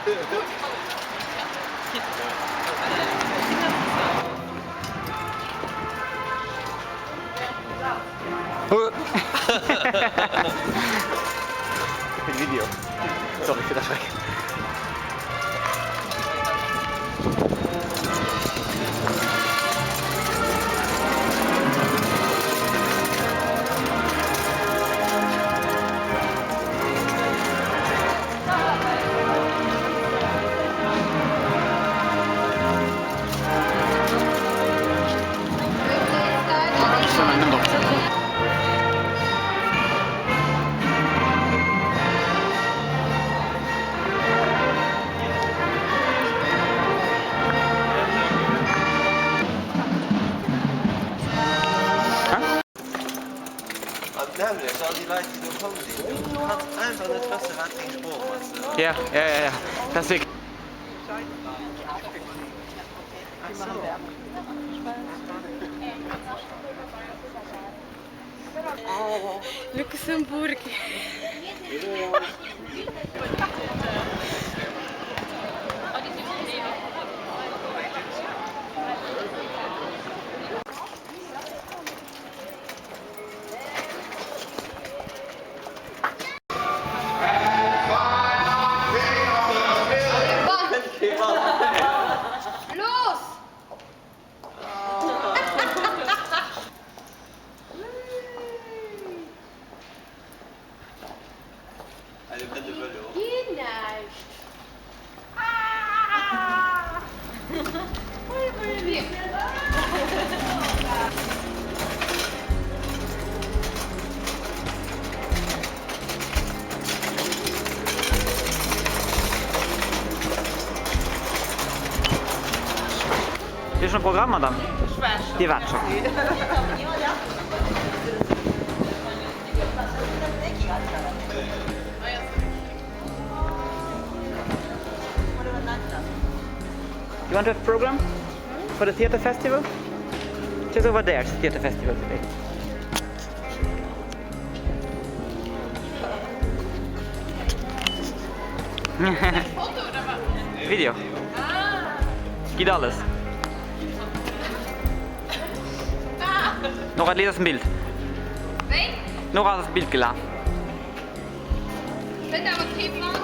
Il video. Sorry für das Schreck. Nämlich, all die Leute, die du kommst, du kannst einfach nicht wissen, was die Spur ist. Ja. Deswegen. Luxemburg. Los! Also, wenn du willst. Geht nicht. Det är som program, madame. Det är värt så. You want to have a program for the theater festival? Just over there, it's theater festival today. Video. Geht alles. Noch ein letztes Bild. Wen? Noch ein Bild gelassen. Wenn der aber kein Plan